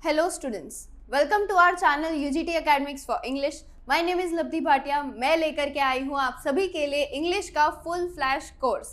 Hello students, welcome to our channel UGT academics for English. My name is Labdhi Bhatia. मैं लेकर के आई हूँ आप सभी के लिए इंग्लिश का फुल फ्लैश कोर्स।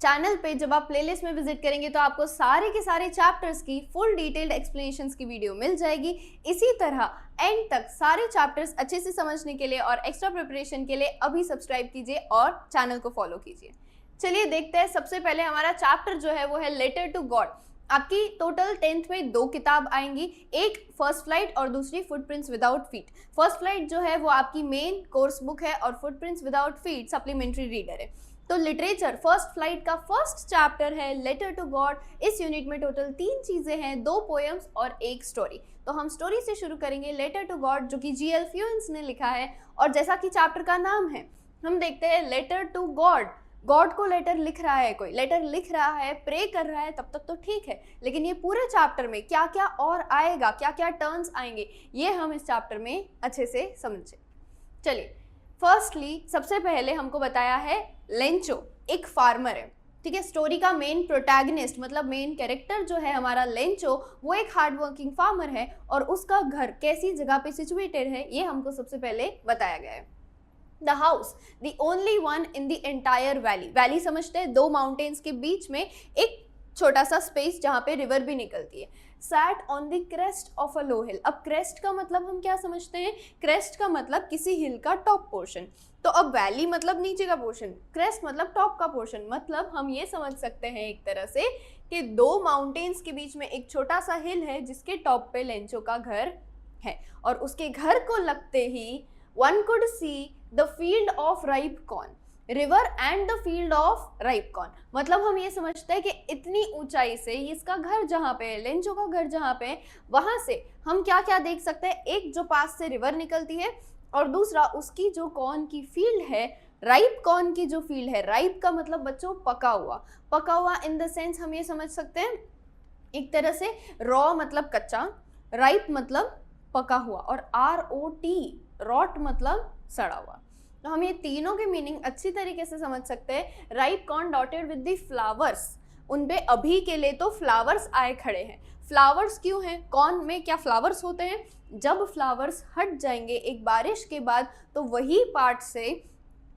चैनल पे जब आप प्लेलिस्ट में विजिट करेंगे तो आपको सारे के सारे चैप्टर्स की फुल डिटेल्ड एक्सप्लेनेशंस की वीडियो मिल जाएगी। इसी तरह एंड तक सारे चैप्टर्स अच्छे से समझने के लिए और एक्स्ट्रा प्रिपरेशन के लिए अभी सब्सक्राइब कीजिए और चैनल को फॉलो कीजिए। चलिए देखते हैं। सबसे पहले हमारा चैप्टर जो है वो है लेटर टू गॉड। आपकी टोटल 10th में 2 किताब आएंगी, एक फर्स्ट फ्लाइट और दूसरी footprints without feet. First flight जो है वो आपकी मेन कोर्स बुक है और footprints without feet supplementary reader है। तो लिटरेचर फर्स्ट फ्लाइट का फर्स्ट चैप्टर है लेटर टू गॉड। इस यूनिट में टोटल 3 चीजें हैं, 2 पोएम्स और 1 स्टोरी। तो हम स्टोरी से शुरू करेंगे, लेटर टू गॉड, जो कि जीएल फ्यूएंस ने लिखा है। और जैसा कि चैप्टर का नाम है, हम देखते हैं लेटर टू गॉड। गॉड को लेटर लिख रहा है, कोई लेटर लिख रहा है, प्रे कर रहा है, तब तक तो ठीक है, लेकिन ये पूरे चैप्टर में क्या क्या और आएगा, क्या क्या टर्न्स आएंगे, ये हम इस चैप्टर में अच्छे से समझे। चलिए, फर्स्टली सबसे पहले हमको बताया है लेंचो एक फार्मर है। ठीक है, स्टोरी का मेन प्रोटैगनिस्ट मतलब मेन कैरेक्टर जो है हमारा लेंचो, वो एक हार्ड वर्किंग फार्मर है और उसका घर कैसी जगह पे सिचुएटेड है ये हमको सबसे पहले बताया गया है। The house, the only one in the entire valley. Valley समझते हैं, 2 माउंटेन्स के बीच में एक छोटा सा स्पेस जहाँ पे रिवर भी निकलती है। Sat on the crest of a low hill. अब क्रेस्ट का मतलब हम क्या समझते हैं? क्रेस्ट का मतलब किसी हिल का टॉप पोर्शन। तो अब वैली मतलब नीचे का पोर्शन, क्रेस्ट मतलब टॉप का पोर्शन। मतलब हम ये समझ सकते हैं एक तरह से कि 2 माउंटेन्स के बीच में एक छोटा सा हिल है जिसके टॉप पे लेंचो का घर है और उसके घर को लगते ही one could see the field of ripe corn, river and the field of ripe corn। मतलब हम ये समझते हैं कि इतनी ऊंचाई से इसका घर जहाँ पे है, लेंचो का घर जहाँ पे है, वहां से हम क्या क्या देख सकते हैं? एक जो पास से रिवर निकलती है और दूसरा उसकी जो कॉर्न की फील्ड है, राइप कॉर्न की जो फील्ड है। राइप का मतलब बच्चों पका हुआ, पका हुआ इन द सेंस हम ये समझ सकते हैं एक तरह से रॉ मतलब कच्चा, राइप मतलब पका हुआ और ROT रॉट मतलब सड़ा हुआ। तो हम ये तीनों के मीनिंग अच्छी तरीके से समझ सकते हैं। Ripe corn dotted with the flowers, उनपे अभी के लिए तो फ्लावर्स आए खड़े हैं। फ्लावर्स क्यों हैं? कॉर्न में क्या फ्लावर्स होते हैं? जब फ्लावर्स हट जाएंगे एक बारिश के बाद तो वही पार्ट से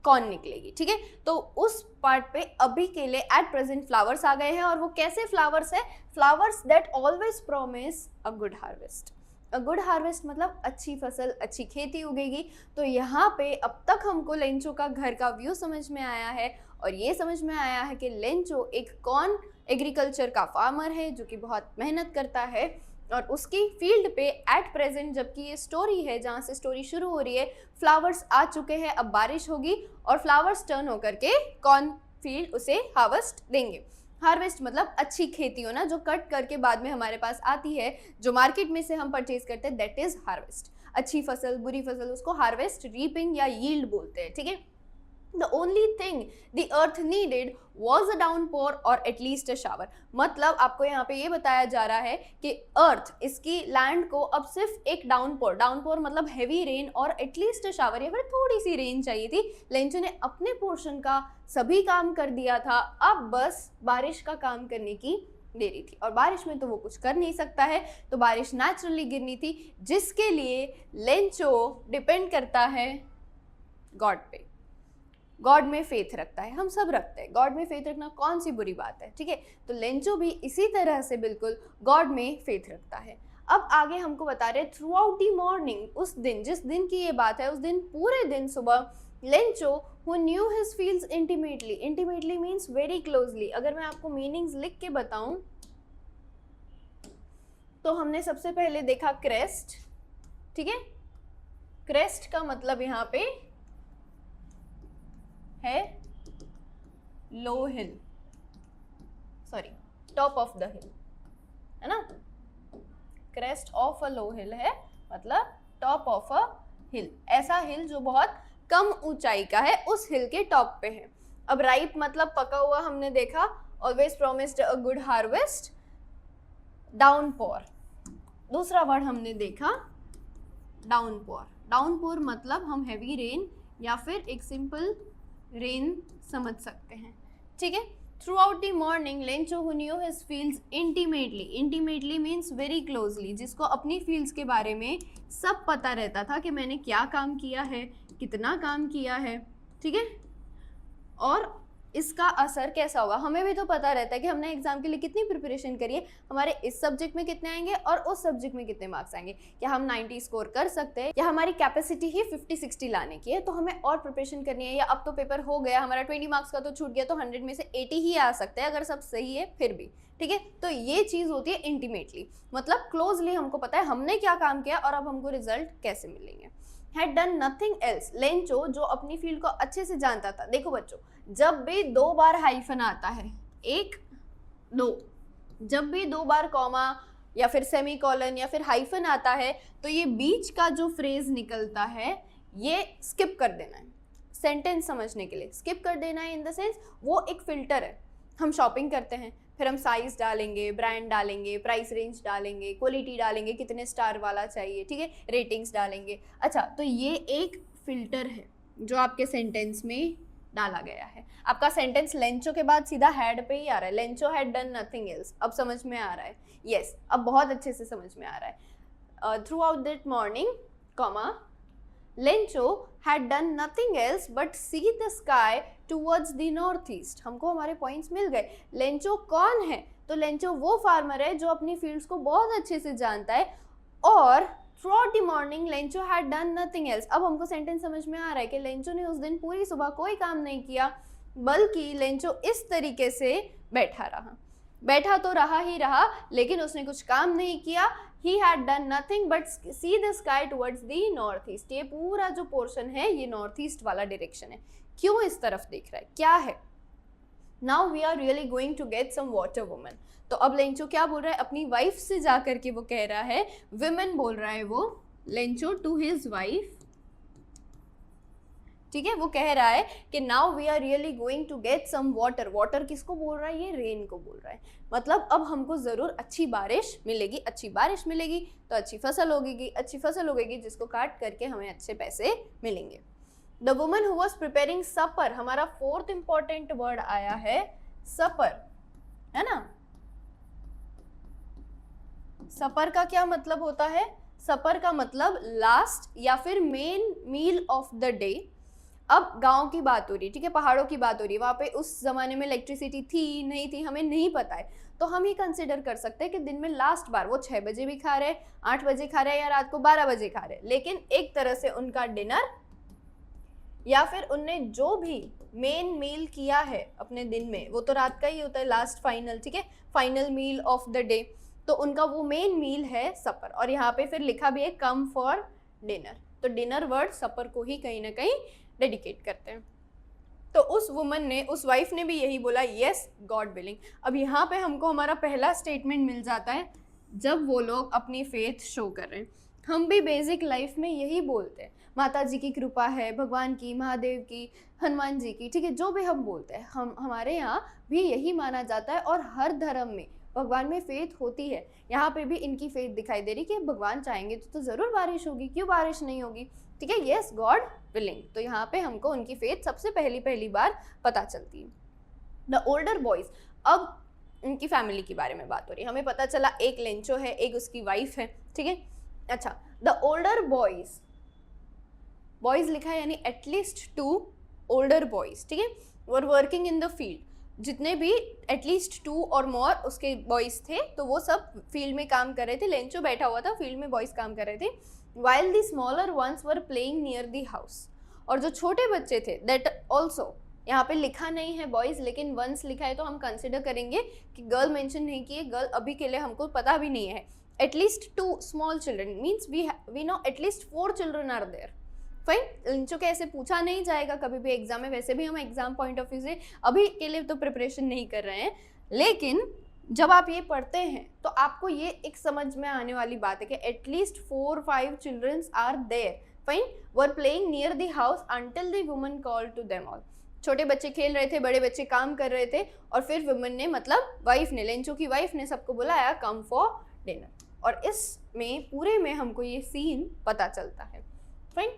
कॉर्न निकलेगी। ठीक है, तो उस पार्ट पे अभी के लिए एट प्रेजेंट फ्लावर्स आ गए हैं। और वो कैसे फ्लावर्स है? Flowers that always promise a good harvest. A good harvest मतलब अच्छी फसल, अच्छी खेती उगेगी। तो यहाँ पे अब तक हमको लेंचो का घर का व्यू समझ में आया है और ये समझ में आया है कि लेंचो एक कॉर्न एग्रीकल्चर का फार्मर है जो कि बहुत मेहनत करता है और उसकी फील्ड पे एट प्रेजेंट, जबकि ये स्टोरी है जहाँ से स्टोरी शुरू हो रही है, फ्लावर्स आ चुके हैं। अब बारिश होगी और फ्लावर्स टर्न होकर के कॉर्न फील्ड उसे हार्वेस्ट देंगे। हार्वेस्ट मतलब अच्छी खेती हो ना, जो कट करके बाद में हमारे पास आती है, जो मार्केट में से हम परचेज करते हैं, दैट इज हार्वेस्ट। अच्छी फसल, बुरी फसल, उसको हार्वेस्ट, रीपिंग या यील्ड बोलते हैं। ठीक है, The only thing the earth needed was a downpour or at least a shower। मतलब आपको यहाँ पे ये बताया जा रहा है कि अर्थ, इसकी लैंड को अब सिर्फ एक डाउनपोर, डाउनपोर मतलब हैवी रेन और एटलीस्ट अ शावर या फिर थोड़ी सी रेन चाहिए थी। लेंचो ने अपने पोर्शन का सभी काम कर दिया था, अब बस बारिश का काम करने की देरी थी। और बारिश में तो वो कुछ कर नहीं सकता है, तो बारिश नेचुरली गिरनी थी, जिसके लिए लेंचो डिपेंड करता है गॉड पे, गॉड में फेथ रखता है। हम सब रखते हैं, गॉड में फेथ रखना कौन सी बुरी बात है। ठीक है, तो लेंचो भी इसी तरह से बिल्कुल गॉड में फेथ रखता है। अब आगे हमको बता रहे थ्रू आउट दी मॉर्निंग, उस दिन, जिस दिन की ये बात है, उस दिन पूरे दिन सुबह Lencho who knew his fields intimately, intimately means very closely. अगर मैं आपको मीनिंग्स लिख के बताऊं तो हमने सबसे पहले देखा क्रेस्ट। ठीक है, क्रेस्ट का मतलब यहाँ पे है low hill, sorry top of the hill, है ना। क्रेस्ट ऑफ अ लो हिल है मतलब टॉप ऑफ अ हिल, ऐसा हिल जो बहुत कम ऊंचाई का है, उस हिल के टॉप पे है। अब राइप मतलब पका हुआ हमने देखा, always promised a good harvest, downpour दूसरा वर्ड हमने देखा, डाउनपोर। डाउनपोर मतलब हम हैवी रेन या फिर एक सिंपल रेन समझ सकते हैं। ठीक है, Throughout the morning, Lencho who knew his fields intimately. Intimately means very closely. जिसको अपनी fields के बारे में सब पता रहता था कि मैंने क्या काम किया है, कितना काम किया है, ठीक है, और इसका असर कैसा होगा। हमें भी तो पता रहता है कि हमने एग्जाम के लिए कितनी प्रिपरेशन करी है, हमारे इस सब्जेक्ट में कितने आएंगे और उस सब्जेक्ट में कितने मार्क्स आएंगे, क्या हम 90 स्कोर कर सकते हैं या हमारी कैपेसिटी ही 50-60 लाने की है, तो हमें और प्रिपरेशन करनी है, या अब तो पेपर हो गया हमारा 20 मार्क्स का तो छूट गया, तो 100 में से 80 ही आ सकते हैं अगर सब सही है फिर भी, ठीक है। तो ये चीज़ होती है इंटीमेटली, मतलब क्लोजली हमको पता है हमने क्या काम किया और अब हमको रिजल्ट कैसे मिलेंगे। Had done nothing else. Lencho जो अपनी फील्ड को अच्छे से जानता था, देखो बच्चों, जब भी 2 बार हाइफन आता है, 1 2, जब भी 2 बार कॉमा या फिर सेमी कॉलन या फिर हाइफन आता है, तो ये बीच का जो फ्रेज निकलता है ये स्किप कर देना है सेंटेंस समझने के लिए। स्किप कर देना है इन द सेंस वो एक फिल्टर है। हम शॉपिंग करते हैं, फिर हम साइज डालेंगे, ब्रांड डालेंगे, प्राइस रेंज डालेंगे, क्वालिटी डालेंगे, कितने स्टार वाला चाहिए, ठीक है, रेटिंग्स डालेंगे। अच्छा, तो ये एक फिल्टर है जो आपके सेंटेंस में डाला गया है। आपका सेंटेंस लेंचो के बाद सीधा हैड पे ही आ रहा है, Lencho had done nothing else. अब समझ में आ रहा है? यस, अब बहुत अच्छे से समझ में आ रहा है। Through out that morning, comma, Lencho had done nothing else but see the sky towards the northeast। हमको हमारे पॉइंट्स मिल गए। लेंचो कौन है? तो लेंचो वो फार्मर है जो अपनी फील्ड्स को बहुत अच्छे से जानता है। और throughout the morning Lencho had done nothing else। अब हमको सेंटेंस समझ में आ रहा है कि लेंचो ने उस दिन पूरी सुबह कोई काम नहीं किया, बल्कि लेंचो इस तरीके से बैठा रहा। बैठा तो रहा ही रहा, लेकिन उसने कुछ काम नहीं किया। He had done nothing but see the sky towards the northeast। ये पूरा जो पोर्शन है ये नॉर्थ ईस्ट वाला डायरेक्शन है। क्यों इस तरफ देख रहा है, क्या है? Now we are really going to get some water woman। तो अब लेंचो क्या बोल रहा है? अपनी वाइफ से जाकर के वो कह रहा है, women बोल रहा है वो, लेंचो टू हिज वाइफ, ठीक है, वो कह रहा है कि now we are really going to get some water. Water किसको बोल रहा है? ये रेन को बोल रहा है। मतलब अब हमको ज़रूर अच्छी बारिश मिलेगी। अच्छी बारिश मिलेगी तो अच्छी फसल होगी, अच्छी फसल होगी जिसको काट करके हमें अच्छे पैसे मिलेंगे। The woman who was preparing supper, हमारा 4th इंपॉर्टेंट वर्ड आया है सपर, है ना। सपर का क्या मतलब होता है? सपर का मतलब लास्ट या फिर main meal of the day. अब गांव की बात हो रही है, ठीक है, पहाड़ों की बात हो रही है, वहाँ पे उस जमाने में इलेक्ट्रिसिटी थी नहीं थी हमें नहीं पता है, तो हम ही कंसिडर कर सकते हैं कि दिन में लास्ट बार वो 6 बजे भी खा रहे, 8 बजे खा रहे या रात को 12 बजे खा रहे, लेकिन एक तरह से उनका डिनर या फिर उनने जो भी मेन मील किया है अपने दिन में वो तो रात का ही होता है, लास्ट फाइनल, ठीक है, final meal of the day, तो उनका वो मेन मील है सपर। और यहाँ पे फिर लिखा भी है कम फॉर डिनर, तो डिनर वर्ड सपर को ही कहीं ना कहीं डेडिकेट करते हैं। तो उस वुमन ने, उस वाइफ ने भी यही बोला, यस गॉड विलिंग। अब यहाँ पे हमको हमारा पहला स्टेटमेंट मिल जाता है जब वो लोग अपनी फेथ शो कर रहे हैं। हम भी बेसिक लाइफ में यही बोलते हैं, माता जी की कृपा है, भगवान की, महादेव की, हनुमान जी की, ठीक है, जो भी हम बोलते हैं, हमारे यहाँ भी यही माना जाता है और हर धर्म में भगवान में फेथ होती है। यहाँ पे भी इनकी फेथ दिखाई दे रही कि भगवान चाहेंगे तो ज़रूर बारिश होगी, क्यों बारिश नहीं होगी, ठीक है, यस गॉड विलिंग। तो यहाँ पे हमको उनकी फेथ सबसे पहली बार पता चलती है। द ओल्डर बॉयज, अब उनकी फैमिली के बारे में बात हो रही है। हमें पता चला एक लेंचो है, एक उसकी वाइफ है, ठीक है। अच्छा, द ओल्डर बॉयज, बॉयज लिखा है यानी एटलीस्ट 2 ओल्डर बॉयज, ठीक है, were working in the field. जितने भी एटलीस्ट 2 और मोर उसके बॉयज थे तो वो सब फील्ड में काम कर रहे थे। लेंचो बैठा हुआ था, फील्ड में बॉयज काम कर रहे थे। while the smaller ones were playing near the house। और जो छोटे बच्चे थे, that also, यहाँ पे लिखा नहीं है बॉयज लेकिन वंस लिखा है, तो हम कंसिडर करेंगे कि गर्ल मेंशन नहीं की है। गर्ल अभी के लिए हमको पता भी नहीं है। At least 2 small children means we know at least 4 children are there. Fine, इनको कैसे पूछा नहीं जाएगा कभी भी एग्जाम में, वैसे भी हम एग्जाम पॉइंट ऑफ व्यू से अभी के लिए तो प्रिपरेशन नहीं कर रहे हैं, लेकिन जब आप ये पढ़ते हैं तो आपको ये एक समझ में आने वाली बात है कि at least 4-5 childrens are there, fine, were playing near the house until the woman call to them all. छोटे बच्चे खेल रहे थे, बड़े बच्चे काम कर रहे थे, और फिर वुमन ने, मतलब वाइफ ने, लेंचो की वाइफ ने सबको बुलाया कम फॉर डिनर। और इसमें पूरे में हमको ये सीन पता चलता है। Fine,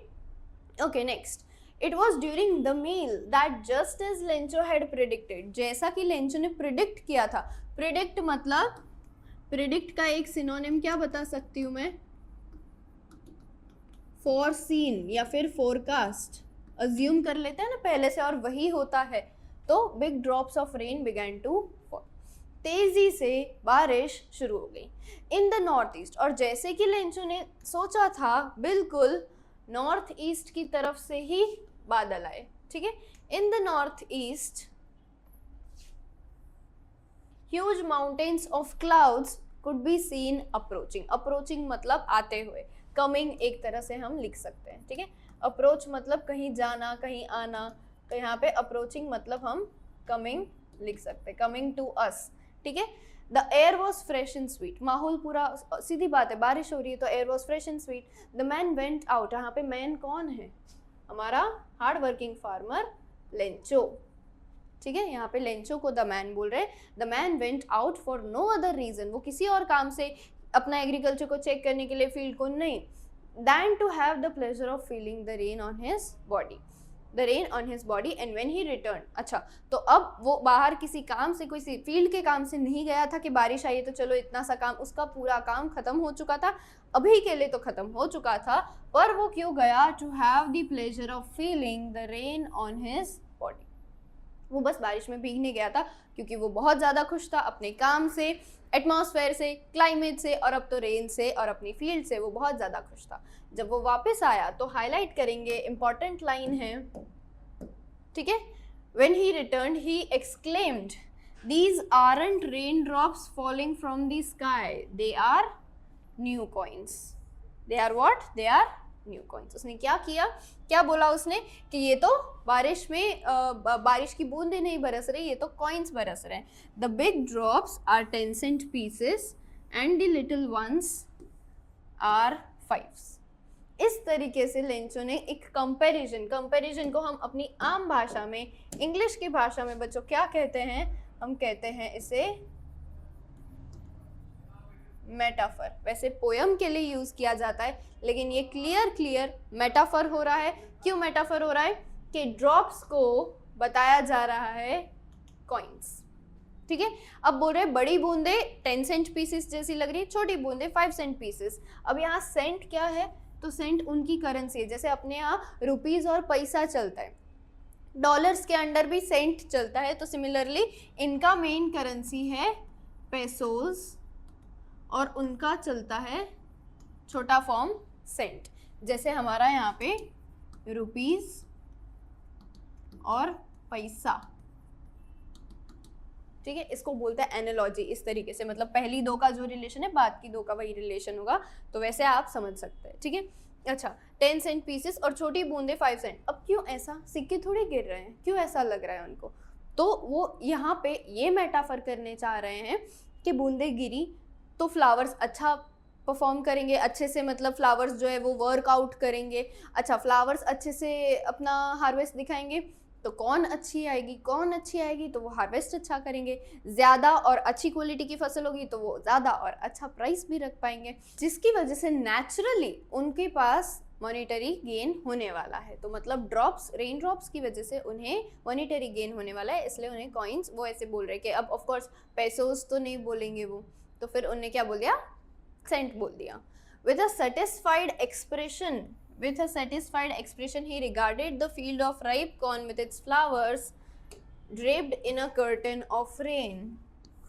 okay, next, it was during the meal that just as Lencho had predicted, जैसा कि लेंचो ने प्रिडिक्ट किया था। प्रिडिक्ट मतलब, प्रिडिक्ट का एक सिनोनिम क्या बता सकती हूँ मैं, फोरसीन या फिर फोरकास्ट, अज्यूम कर लेते हैं ना पहले से और वही होता है। तो big drops of rain began to fall, तेजी से बारिश शुरू हो गई इन द नॉर्थ ईस्ट, और जैसे कि लेंचो ने सोचा था बिल्कुल नॉर्थ ईस्ट की तरफ से ही बादल आए, ठीक है। In the north east huge mountains of clouds could be seen approaching, approaching मतलब आते हुए, कमिंग एक तरह से हम लिख सकते हैं, ठीक है। अप्रोच मतलब कहीं जाना, कहीं आना, तो यहाँ पे अप्रोचिंग मतलब हम कमिंग लिख सकते हैं, कमिंग टू अस, ठीक है। The air was fresh and sweet, माहौल पूरा, सीधी बात है बारिश हो रही है तो air was fresh and sweet. The man went out, यहाँ पे मैन कौन है, हमारा हार्ड वर्किंग फार्मर लेंचो, ठीक है। यहाँ पे लेंचो को द मैन बोल रहे हैं। The man went out for no other reason, वो किसी और काम से अपना एग्रीकल्चर को चेक करने के लिए फील्ड को नहीं, than to have the pleasure of feeling the rain on his body, the rain on his body and when he return. अच्छा, तो अब वो बाहर किसी काम से, कोई फील्ड के काम से नहीं गया था कि बारिश आई है तो चलो इतना सा काम, उसका पूरा काम खत्म हो चुका था, अभी के लिए तो खत्म हो चुका था, पर वो क्यों गया, to have the pleasure of feeling the rain on his body, वो बस बारिश में भीगने गया था क्योंकि वो बहुत ज़्यादा खुश था अपने काम से, एटमॉस्फेयर से, क्लाइमेट से, और अब तो रेन से और अपनी फील्ड से वो बहुत ज़्यादा खुश था। जब वो वापस आया तो हाईलाइट करेंगे, इंपॉर्टेंट लाइन है, ठीक है। When he returned, he exclaimed, "These aren't raindrops falling from the sky. They are new coins." They are what? They are new coins. उसने क्या किया, क्या बोला उसने कि ये तो बारिश में बारिश की बूंदें नहीं बरस रही, ये तो कॉइन्स बरस रहे हैं। The big drops are 10-cent pieces and the little ones are 5s. इस तरीके से लेंचो ने एक कंपैरिजन को हम अपनी आम भाषा में, इंग्लिश की भाषा में बच्चों क्या कहते हैं, हम कहते हैं इसे मेटाफर। वैसे पोयम के लिए यूज किया जाता है, लेकिन ये क्लियर मेटाफर हो रहा है। क्यों मेटाफर हो रहा है कि ड्रॉप्स को बताया जा रहा है कॉइन्स, ठीक है। अब बोल रहे बड़ी बूंदे 10 सेंट पीसेस जैसी लग रही है, छोटी बूंदे 5 सेंट पीसेस। अब यहाँ सेंट क्या है, तो सेंट उनकी करेंसी है, जैसे अपने यहाँ रुपीज और पैसा चलता है, डॉलर्स के अंडर भी सेंट चलता है, तो सिमिलरली इनका मेन करेंसी है पेसोस और उनका चलता है छोटा फॉर्म सेंट, जैसे हमारा यहाँ पे रुपीज और पैसा, ठीक है। इसको बोलते हैं एनालॉजी, इस तरीके से, मतलब पहली दो का जो रिलेशन है बाद की दो का वही रिलेशन होगा, तो वैसे आप समझ सकते हैं, ठीक है। अच्छा, 10 सेंट पीसेस और छोटी बूंदे 5 सेंट। अब क्यों ऐसा, सिक्के थोड़े गिर रहे हैं, क्यों ऐसा लग रहा है उनको, तो वो यहाँ पे ये मेटाफर करने चाह रहे हैं कि बूंदे गिरी तो फ्लावर्स अच्छा परफॉर्म करेंगे, अच्छे से, मतलब फ्लावर्स जो है वो वर्कआउट करेंगे, अच्छा फ्लावर्स अच्छे से अपना हार्वेस्ट दिखाएंगे तो कौन अच्छी आएगी तो वो हार्वेस्ट अच्छा करेंगे, ज़्यादा और अच्छी क्वालिटी की फसल होगी तो वो ज़्यादा और अच्छा प्राइस भी रख पाएंगे, जिसकी वजह से नेचुरली उनके पास मॉनिटरी गेन होने वाला है। तो मतलब ड्रॉप्स, रेन ड्रॉप्स की वजह से उन्हें मॉनिटरी गेन होने वाला है, इसलिए उन्हें कॉइन्स, वो ऐसे बोल रहे हैं कि अब ऑफ कोर्स पैसोस तो नहीं बोलेंगे वो, तो फिर उन्हें क्या बोल दिया, सेंट बोल दिया। With a satisfied expression he regarded the field of ripe corn with its flowers draped in a curtain of rain.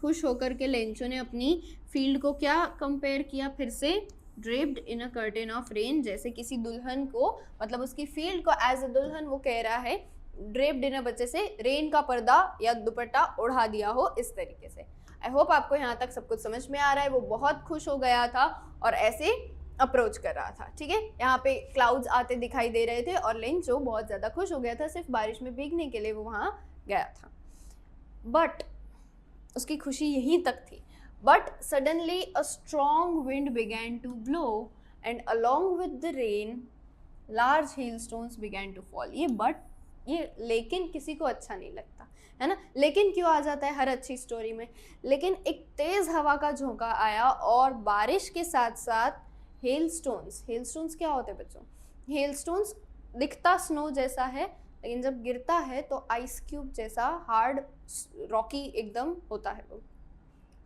खुश होकर के लेंचो ने अपनी फील्ड को क्या कंपेयर किया, फिर से draped in a curtain of rain, जैसे किसी दुल्हन को, मतलब उसकी फील्ड को एज अ दुल्हन वो कह रहा है, ड्रेप्ड इन अ बच्चे से रेन का पर्दा या दुपट्टा उड़ा दिया हो, इस तरीके से। आई होप आपको यहाँ तक सब कुछ समझ में आ रहा है। वो बहुत खुश हो गया था और ऐसे अप्रोच कर रहा था, ठीक है। यहाँ पे क्लाउड्स आते दिखाई दे रहे थे और लेंचो बहुत ज़्यादा खुश हो गया था, सिर्फ बारिश में भीगने के लिए वो वहाँ गया था, बट उसकी खुशी यहीं तक थी। But suddenly a strong wind began to blow and along with the rain large hailstones began to fall. ये बट, ये लेकिन किसी को अच्छा नहीं लगता है ना, लेकिन क्यों आ जाता है हर अच्छी स्टोरी में, लेकिन एक तेज़ हवा का झोंका आया और बारिश के साथ साथ हेलस्टोन्स क्या होते हैं बच्चों, हेलस्टोन्स दिखता स्नो जैसा है, लेकिन जब गिरता है तो आइस क्यूब जैसा हार्ड रॉकी एकदम होता है वो,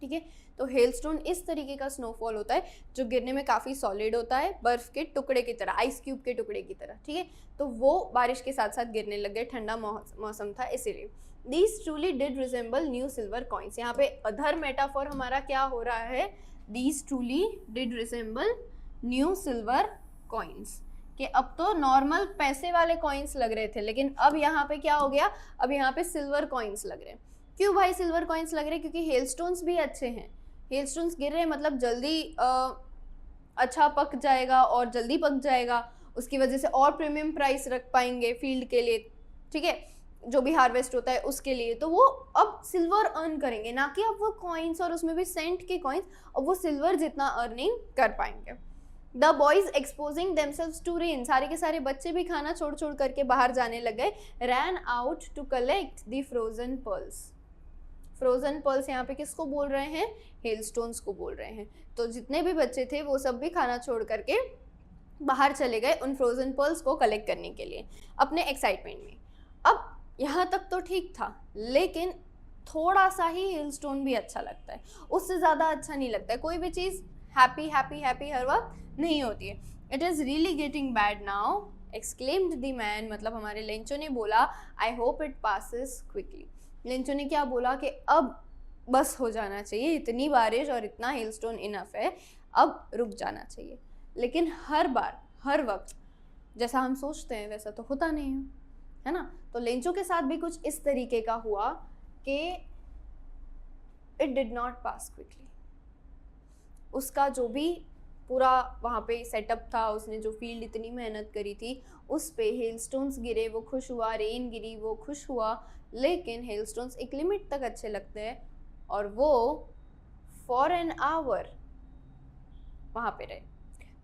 ठीक है। तो हेलस्टोन इस तरीके का स्नोफॉल होता है जो गिरने में काफ़ी सॉलिड होता है, बर्फ़ के टुकड़े की तरह, आइस क्यूब के टुकड़े की तरह, ठीक है। तो वो बारिश के साथ साथ गिरने लग गए, ठंडा मौसम था इसीलिए। These truly did resemble new silver coins. यहाँ पे अदर मेटाफॉर हमारा क्या हो रहा है, these truly did resemble new silver coins, कि अब तो नॉर्मल पैसे वाले कॉइन्स लग रहे थे, लेकिन अब यहाँ पे क्या हो गया, अब यहाँ पे सिल्वर कॉइन्स लग रहे हैं। क्यों भाई सिल्वर कॉइन्स लग रहे हैं, क्योंकि हेलस्टोन्स भी अच्छे हैं, हेलस्टोन्स गिर रहे हैं मतलब जल्दी अच्छा पक जाएगा और जल्दी पक जाएगा, उसकी वजह से और प्रीमियम प्राइस रख पाएंगे फील्ड के लिए, ठीक है, जो भी हार्वेस्ट होता है उसके लिए। तो वो अब सिल्वर अर्न करेंगे, ना कि अब वो कॉइन्स, और उसमें भी सेंट के कॉइन्स, अब वो सिल्वर जितना अर्निंग कर पाएंगे। The boys exposing themselves to rain, सारे के सारे बच्चे भी खाना छोड़ छोड़ करके बाहर जाने लग गए। Ran out to collect the frozen pearls. Frozen pearls यहाँ पे किसको बोल रहे हैं, हेलस्टोन्स को बोल रहे हैं। तो जितने भी बच्चे थे वो सब भी खाना छोड़ करके बाहर चले गए उन फ्रोजन पर्ल्स को कलेक्ट करने के लिए अपने एक्साइटमेंट में। अब यहाँ तक तो ठीक था, लेकिन थोड़ा सा ही हेलस्टोन भी अच्छा लगता है, उससे ज़्यादा अच्छा नहीं लगता है। कोई भी चीज़ हैप्पी हैप्पी हैप्पी हर वक्त नहीं होती है। It is really getting bad now exclaimed the man, मतलब हमारे लेंचो ने बोला, I hope it passes quickly. Lencho ने क्या बोला कि अब बस हो जाना चाहिए, इतनी बारिश और इतना हेलस्टोन इनफ है, अब रुक जाना चाहिए। लेकिन हर बार हर वक्त जैसा हम सोचते हैं वैसा तो होता नहीं है ना। तो लेंचो के साथ भी कुछ इस तरीके का हुआ कि it did not pass quickly. उसका जो भी पूरा वहाँ पे सेटअप था, उसने जो फील्ड इतनी मेहनत करी थी उस पे हेलस्टोन्स गिरे वो खुश हुआ, रेन गिरी वो खुश हुआ, लेकिन हेलस्टोन्स एक लिमिट तक अच्छे लगते हैं और वो फॉर एन आवर वहाँ पे रहे,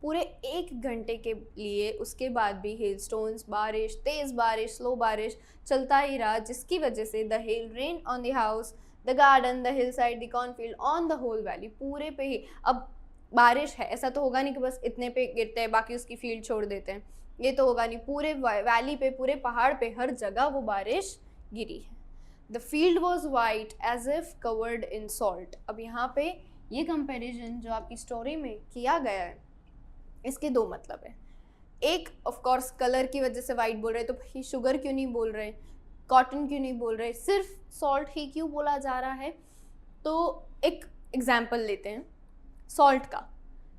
पूरे 1 घंटे के लिए। उसके बाद भी हेलस्टोन्स, बारिश, तेज़ बारिश, स्लो बारिश चलता ही रहा, जिसकी वजह से the hail rain on the house, the garden, the hill side, the cornfield, on the whole valley, पूरे पे ही। अब बारिश है, ऐसा तो होगा नहीं कि बस इतने पे गिरते हैं बाकी उसकी फील्ड छोड़ देते हैं, ये तो होगा नहीं। पूरे वैली पे, पूरे पहाड़ पे, हर जगह वो बारिश गिरी है। The field was white as if covered in salt. अब यहाँ पे ये कंपेरिजन जो आपकी स्टोरी में किया गया है, इसके 2 मतलब है। एक ऑफ कोर्स कलर की वजह से वाइट बोल रहे, तो भाई शुगर क्यों नहीं बोल रहे, कॉटन क्यों नहीं बोल रहे, सिर्फ सॉल्ट ही क्यों बोला जा रहा है। तो एक एग्जाम्पल लेते हैं सॉल्ट का,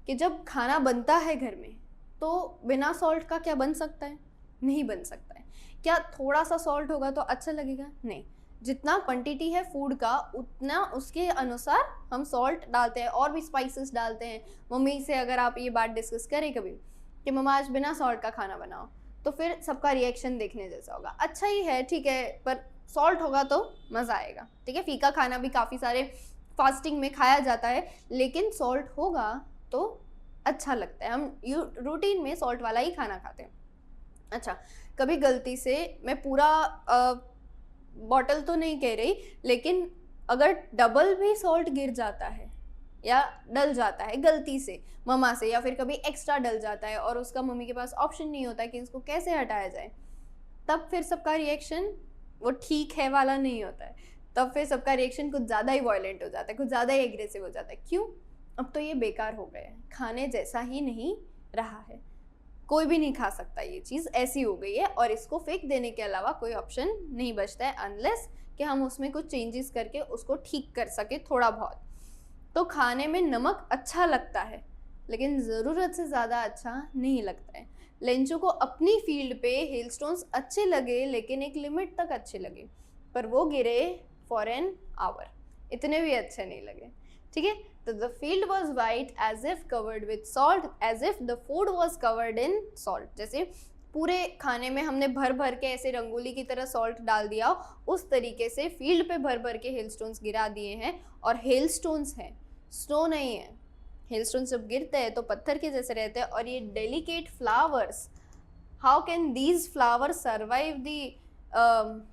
कि जब खाना बनता है घर में तो बिना सॉल्ट का क्या बन सकता है, नहीं बन सकता है। क्या थोड़ा सा सॉल्ट होगा तो अच्छा लगेगा, नहीं। जितना क्वांटिटी है फूड का उतना उसके अनुसार हम सॉल्ट डालते हैं और भी स्पाइसेस डालते हैं। मम्मी से अगर आप ये बात डिस्कस करें कभी कि मम्मा आज बिना सॉल्ट का खाना बनाओ, तो फिर सबका रिएक्शन देखने जैसा होगा, अच्छा ही है ठीक है, पर सॉल्ट होगा तो मज़ा आएगा, ठीक है। फीका खाना भी काफ़ी सारे फास्टिंग में खाया जाता है, लेकिन सॉल्ट होगा तो अच्छा लगता है, हम रूटीन में सॉल्ट वाला ही खाना खाते हैं। अच्छा, कभी गलती से, मैं पूरा बॉटल तो नहीं कह रही, लेकिन अगर डबल भी सॉल्ट गिर जाता है या डल जाता है गलती से मम्मा से, या फिर कभी एक्स्ट्रा डल जाता है और उसका मम्मी के पास ऑप्शन नहीं होता है कि इसको कैसे हटाया जाए, तब फिर सबका रिएक्शन वो ठीक है वाला नहीं होता है, तब फिर सबका रिएक्शन कुछ ज़्यादा ही वॉयलेंट हो जाता है, कुछ ज़्यादा ही एग्रेसिव हो जाता है। क्यों? अब तो ये बेकार हो गया है, खाने जैसा ही नहीं रहा है, कोई भी नहीं खा सकता, ये चीज़ ऐसी हो गई है और इसको फेंक देने के अलावा कोई ऑप्शन नहीं बचता है, अनलेस कि हम उसमें कुछ चेंजेस करके उसको ठीक कर सके थोड़ा बहुत। तो खाने में नमक अच्छा लगता है, लेकिन ज़रूरत से ज़्यादा अच्छा नहीं लगता है। लेंचो को अपनी फील्ड पे हेलस्टोन्स अच्छे लगे, लेकिन एक लिमिट तक अच्छे लगे, पर वो गिरे फॉर एन आवर, इतने भी अच्छे नहीं लगे, ठीक है। तो the field was white as if covered with salt, as if the food was covered in salt. जैसे पूरे खाने में हमने भर भर के ऐसे रंगोली की तरह सॉल्ट डाल दिया, उस तरीके से फील्ड पे भर भर के हेलस्टोन्स गिरा दिए हैं। और हेलस्टोन्स हैं, स्नो नहीं है। हेलस्टोन्स जब गिरते हैं तो पत्थर के जैसे रहते हैं, और ये delicate flowers, how can these flowers survive the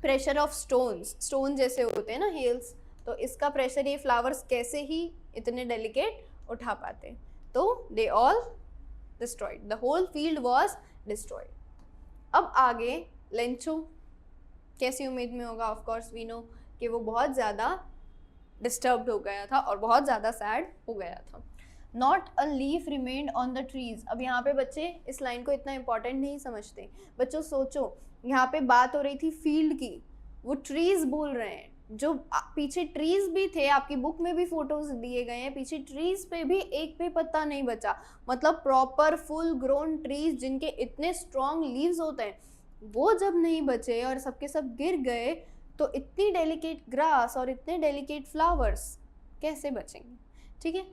pressure of stones, stone जैसे होते हैं ना हेल्स, तो इसका प्रेशर ये फ्लावर्स कैसे ही इतने डेलिकेट उठा पाते। तो they all destroyed, the whole field was destroyed. अब आगे लेंचो कैसी उम्मीद में होगा, ऑफ कोर्स वी नो कि वो बहुत ज़्यादा डिस्टर्ब्ड हो गया था और बहुत ज़्यादा सैड हो गया था। Not a leaf remained on the trees. अब यहाँ पे बच्चे इस लाइन को इतना इंपॉर्टेंट नहीं समझते। बच्चों सोचो, यहाँ पे बात हो रही थी फील्ड की, वो ट्रीज बोल रहे हैं, जो पीछे ट्रीज भी थे, आपकी बुक में भी फोटोज दिए गए हैं, पीछे ट्रीज पे भी एक भी पत्ता नहीं बचा। मतलब प्रॉपर फुल ग्रोन ट्रीज जिनके इतने स्ट्रॉन्ग लीव्स होते हैं, वो जब नहीं बचे और सबके सब गिर गए, तो इतनी डेलिकेट ग्रास और इतने डेलिकेट फ्लावर्स कैसे बचेंगे? ठीक है,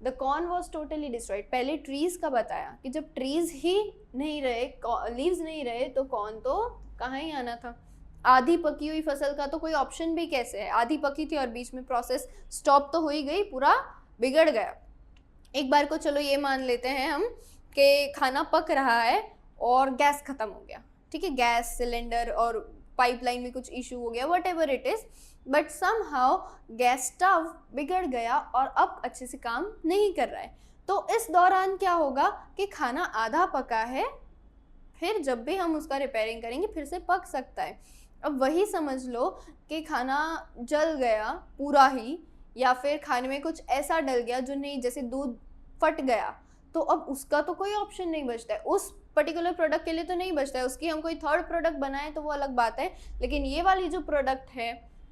the corn was totally destroyed. पहले ट्रीज का बताया कि जब ट्रीज ही नहीं रहे, लीव्स नहीं रहे, तो कॉर्न तो कहाँ ही आना था। आधी पकी हुई फसल का तो कोई ऑप्शन भी कैसे है? आधी पकी थी और बीच में प्रोसेस स्टॉप तो हो ही गई, पूरा बिगड़ गया। एक बार को चलो ये मान लेते हैं हम कि खाना पक रहा है और गैस खत्म हो गया, ठीक है, गैस सिलेंडर और पाइपलाइन में कुछ इशू हो गया, what ever it is, but somehow gas stove बिगड़ गया और अब अच्छे से काम नहीं कर रहा है। तो इस दौरान क्या होगा कि खाना आधा पका है, फिर जब भी हम उसका रिपेयरिंग करेंगे फिर से पक सकता है। अब वही समझ लो कि खाना जल गया पूरा ही, या फिर खाने में कुछ ऐसा डल गया जो नहीं, जैसे दूध फट गया, तो अब उसका तो कोई ऑप्शन नहीं बचता है, उस पर्टिकुलर प्रोडक्ट के लिए तो नहीं बचता है। उसकी हम कोई थर्ड प्रोडक्ट बनाए तो वो अलग बात है, लेकिन ये वाली जो प्रोडक्ट है,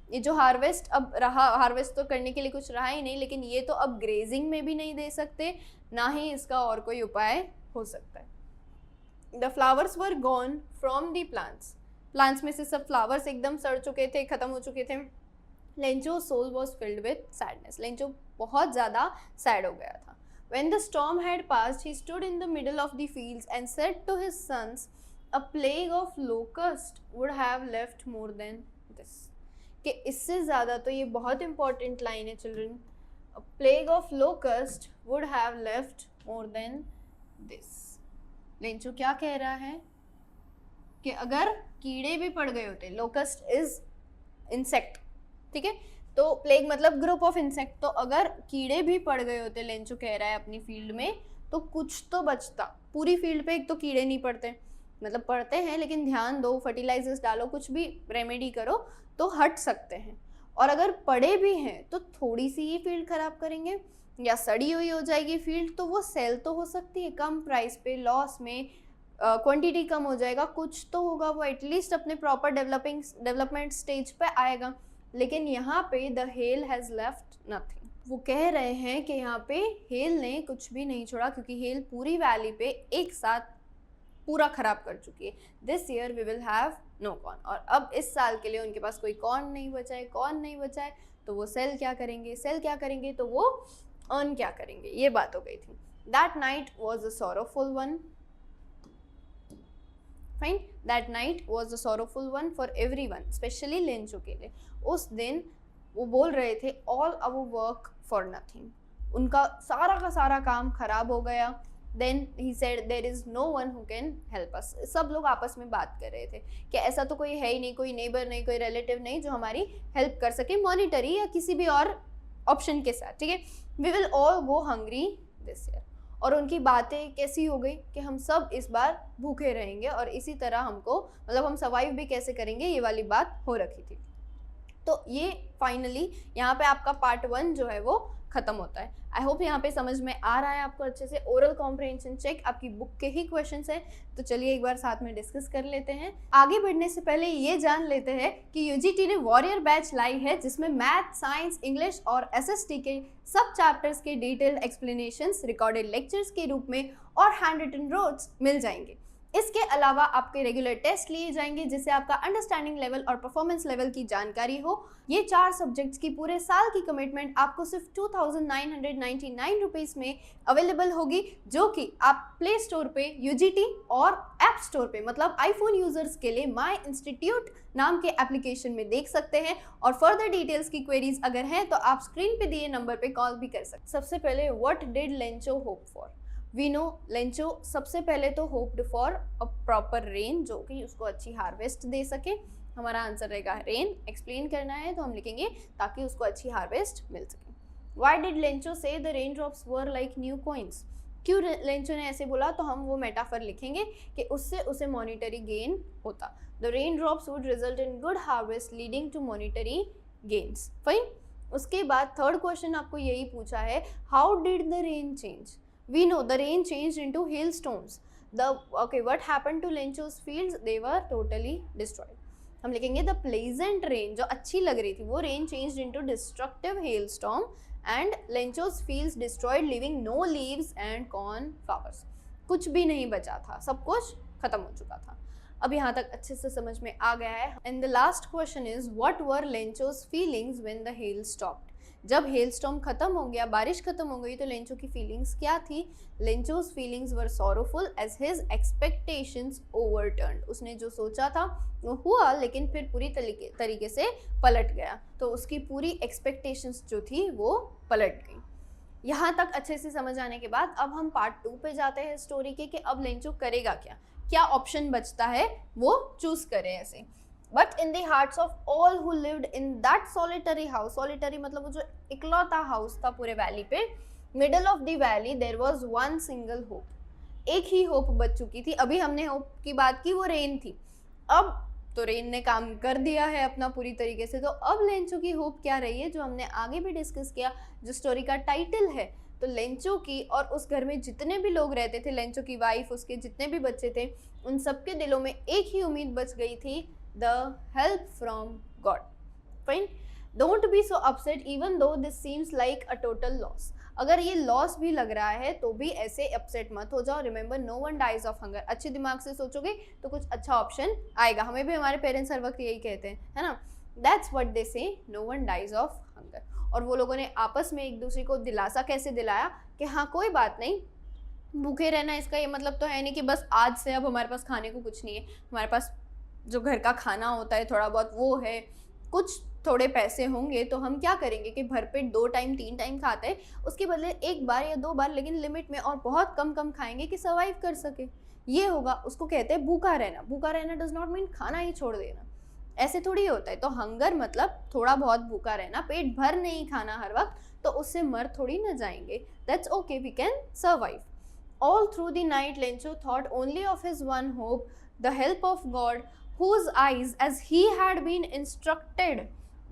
ये जो हार्वेस्ट अब रहा, हार्वेस्ट तो करने के लिए कुछ रहा ही नहीं, लेकिन ये तो अब ग्रेजिंग में भी नहीं दे सकते, ना ही इसका और कोई उपाय हो सकता है। The flowers were gone from the plants. Plants में से सब फ्लावर्स एकदम सड़ चुके थे, खत्म हो चुके थे। Lencho soul was filled with sadness. Lencho बहुत ज़्यादा सैड हो गया था। When the storm had passed, he stood in the middle of the fields and said to his sons, a plague of locust would have left more than this. कि इससे ज़्यादा तो ये बहुत इंपॉर्टेंट लाइन है children, a plague of locust would have left more than this. Lencho क्या कह रहा है कि अगर कीड़े भी पड़ गए होते, लोकस्ट इज इंसेक्ट, ठीक है, तो प्लेग मतलब ग्रुप ऑफ इंसेक्ट, तो अगर कीड़े भी पड़ गए होते, लेंचो कह रहा है अपनी फील्ड में, तो कुछ तो बचता। पूरी फील्ड पे एक तो कीड़े नहीं पड़ते, मतलब पड़ते हैं लेकिन ध्यान दो, फर्टिलाइजर्स डालो, कुछ भी रेमेडी करो तो हट सकते हैं। और अगर पड़े भी हैं तो थोड़ी सी ही फील्ड खराब करेंगे या सड़ी हुई हो जाएगी फील्ड, तो वो सेल तो हो सकती है कम प्राइस पे, लॉस में, क्वांटिटी कम हो जाएगा, कुछ तो होगा, वो एटलीस्ट अपने प्रॉपर डेवलपमेंट स्टेज पे आएगा। लेकिन यहाँ पे the hell has left nothing. वो कह रहे हैं कि यहाँ पे हेल ने कुछ भी नहीं छोड़ा, क्योंकि हेल पूरी वैली पे एक साथ पूरा खराब कर चुकी है। This year we will have no corn. और अब इस साल के लिए उनके पास कोई कॉर्न नहीं बचा है। कॉर्न नहीं बचा है तो वो सेल क्या करेंगे, सेल क्या करेंगे तो वो अर्न क्या करेंगे, ये बात हो गई थी। That night was a sorrowful one. Fine, that night was a sorrowful one for everyone, especially Lencho के लिए। उस दिन वो बोल रहे थे all our work for nothing, उनका सारा का सारा काम खराब हो गया। Then he said there is no one who can help us. सब लोग आपस में बात कर रहे थे कि ऐसा तो कोई है ही नहीं, कोई नेबर नहीं, कोई रिलेटिव नहीं जो हमारी हेल्प कर सके मॉनिटरी या किसी भी और ऑप्शन के साथ, ठीक है। We will all go hungry this year. और उनकी बातें कैसी हो गई कि हम सब इस बार भूखे रहेंगे और इसी तरह हमको, मतलब हम सर्वाइव भी कैसे करेंगे, ये वाली बात हो रखी थी। तो ये फाइनली यहाँ पे आपका पार्ट 1 जो है वो खत्म होता है। आई होप यहाँ पे समझ में आ रहा है आपको अच्छे से। ओरल कॉम्प्रिहेंशन चेक आपकी बुक के ही क्वेश्चंस हैं, तो चलिए एक बार साथ में डिस्कस कर लेते हैं। आगे बढ़ने से पहले ये जान लेते हैं कि यूजीटी ने वॉरियर बैच लाई है, जिसमें मैथ, साइंस, इंग्लिश और एसएसटी के सब चैप्टर्स के डिटेल्ड एक्सप्लेनेशंस रिकॉर्डेड लेक्चर्स के रूप में और हैंड रिटन नोट्स मिल जाएंगे। इसके अलावा आपके रेगुलर टेस्ट लिए जाएंगे, जिससे आपका अंडरस्टैंडिंग लेवल और परफॉर्मेंस लेवल की जानकारी हो। ये 4 सब्जेक्ट्स की पूरे साल की कमिटमेंट आपको सिर्फ 2999 रुपीज़ में अवेलेबल होगी, जो कि आप प्ले स्टोर पे यूजीटी और ऐप स्टोर पे, मतलब आईफोन यूजर्स के लिए माई इंस्टीट्यूट नाम के एप्लीकेशन में देख सकते हैं। और फर्दर डिटेल्स की क्वेरीज अगर हैं तो आप स्क्रीन पे दिए नंबर पे कॉल भी कर सकते हैं। सबसे पहले what did Lencho hope for? We know Lencho सबसे पहले तो hoped for a proper rain, जो कि उसको अच्छी हार्वेस्ट दे सके। हमारा आंसर रहेगा रेन। एक्सप्लेन करना है तो हम लिखेंगे ताकि उसको अच्छी हार्वेस्ट मिल सके। व्हाई डिड लेंचो से the rain drops were like new coins? क्यों लेंचो ने ऐसे बोला, तो हम वो मेटाफर लिखेंगे कि उससे उसे मॉनिटरी गेन होता। The raindrops would result in good harvest leading to monetary gains. Fine. उसके बाद थर्ड क्वेश्चन आपको यही पूछा है, how did the rain change? We know the rain change into hailstones. Okay, what happened to Lencho's fields? They were totally destroyed. हम लिखेंगे the pleasant rain, जो अच्छी लग रही थी वो rain changed into destructive hailstorm and Lencho's fields destroyed leaving no leaves and corn flowers. कुछ भी नहीं बचा था, सब कुछ खत्म हो चुका था। अब यहाँ तक अच्छे से समझ में आ गया है। And the last question is what were Lencho's feelings when the hail stopped? जब हेल स्टॉर्म खत्म हो गया, बारिश खत्म हो गई, तो लेंचो की फीलिंग्स क्या थी? Lencho's feelings were sorrowful as his expectations overturned. उसने जो सोचा था वो हुआ, लेकिन फिर पूरी तरीके से पलट गया, तो उसकी पूरी एक्सपेक्टेशंस जो थी वो पलट गई। यहाँ तक अच्छे से समझ आने के बाद अब हम पार्ट 2 पे जाते हैं स्टोरी के, कि अब लेंचो करेगा क्या, क्या ऑप्शन बचता है वो चूज करे ऐसे। But in the hearts of all who lived in that solitary house, solitary मतलब वो जो इकलौता हाउस था पूरे वैली पे, middle of the valley there was one single hope. एक ही होप बच चुकी थी। अभी हमने होप की बात की, वो रेन थी। अब तो रेन ने काम कर दिया है अपना पूरी तरीके से, तो अब लेंचो की होप क्या रही है, जो हमने आगे भी डिस्कस किया, जो स्टोरी का टाइटल है। तो लेंचो की और उस घर में जितने भी लोग रहते थे, लेंचो की वाइफ, उसके जितने भी बच्चे थे, उन सबके दिलों में एक ही उम्मीद बच गई थी, the help from God. Fine. Don't be so upset even though this seems like a total loss. अगर ये लॉस भी लग रहा है तो भी ऐसे अपसेट मत हो जाओ। Remember, no one dies of hunger. अच्छे दिमाग से सोचोगे तो कुछ अच्छा ऑप्शन आएगा। हमें भी हमारे पेरेंट्स हर वक्त यही कहते हैं, है ना, that's what they say, no one dies of hunger. और वो लोगों ने आपस में एक दूसरे को दिलासा कैसे दिलाया कि हाँ कोई बात नहीं, भूखे रहना इसका ये मतलब तो है नहीं कि बस आज से अब हमारे पास खाने को कुछ नहीं है। हमारे पास जो घर का खाना होता है थोड़ा बहुत वो है, कुछ थोड़े पैसे होंगे तो हम क्या करेंगे कि भर पेट 2 टाइम 3 टाइम खाते हैं, उसके बदले 1 बार या 2 बार, लेकिन लिमिट में, और बहुत कम कम खाएंगे कि सर्वाइव कर सके। ये होगा, उसको कहते हैं भूखा रहना। भूखा रहना डज नॉट मीन खाना ही छोड़ देना, ऐसे थोड़ी होता है। तो हंगर मतलब थोड़ा बहुत भूखा रहना, पेट भर नहीं खाना हर वक्त, तो उससे मर थोड़ी ना जाएंगे। That's okay, we can survive. All through the night, Lencho thought only of his one hope, the help of God, whose eyes, as he had been instructed,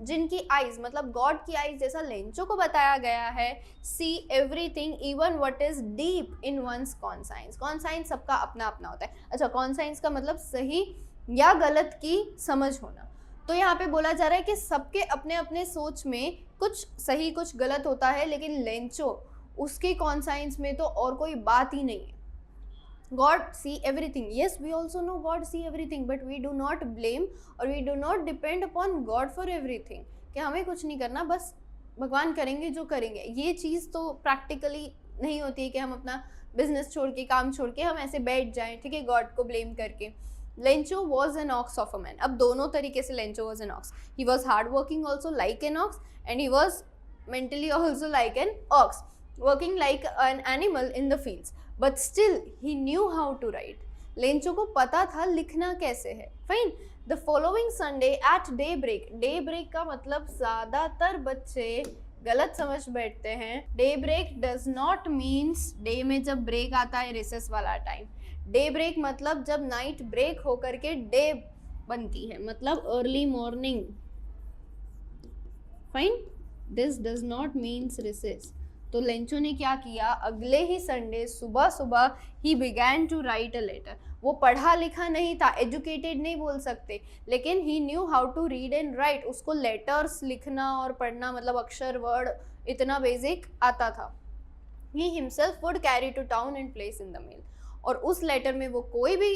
जिनकी आईज मतलब गॉड की आईज जैसा लेंचो को बताया गया है, see everything even what is deep in one's conscience. Conscience सबका अपना अपना होता है। अच्छा, कॉन्साइंस का मतलब सही या गलत की समझ होना। तो यहाँ पे बोला जा रहा है कि सबके अपने अपने सोच में कुछ सही कुछ गलत होता है, लेकिन लेंचो उसके कॉन्साइंस में तो और कोई बात ही नहीं है। God see everything. Yes, we also know God see everything, but we do not blame or we do not depend upon God for everything. कि हमें कुछ नहीं करना, बस भगवान करेंगे जो करेंगे। ये चीज़ तो प्रैक्टिकली नहीं होती है कि हम अपना बिजनेस छोड़ के, काम छोड़ के हम ऐसे बैठ जाएं, ठीक है, गॉड को ब्लेम करके। Lencho was an ox of a man. अब दोनों तरीके से Lencho was an ox. He was hard working also like an ox, and he was mentally also like an ox, working like an animal in the fields, but still he knew how to write. Lencho को पता था लिखना कैसे है। Fine. The following Sunday at daybreak, daybreak का मतलब ज़्यादातर बच्चे गलत समझ बैठते हैं। daybreak does not means day में जब ब्रेक आता है रिसेस वाला टाइम। daybreak मतलब जब नाइट ब्रेक होकर के डे बनती है, मतलब early morning. Fine. This does not means recess. तो लेंचो ने क्या किया, अगले ही संडे सुबह सुबह ही began to write a letter. वो पढ़ा लिखा नहीं था, एजुकेटेड नहीं बोल सकते, लेकिन he knew how to read and write. उसको लेटर्स लिखना और पढ़ना, मतलब अक्षर वर्ड इतना बेसिक आता था। He himself would carry to town and place in the mail. और उस लेटर में वो कोई भी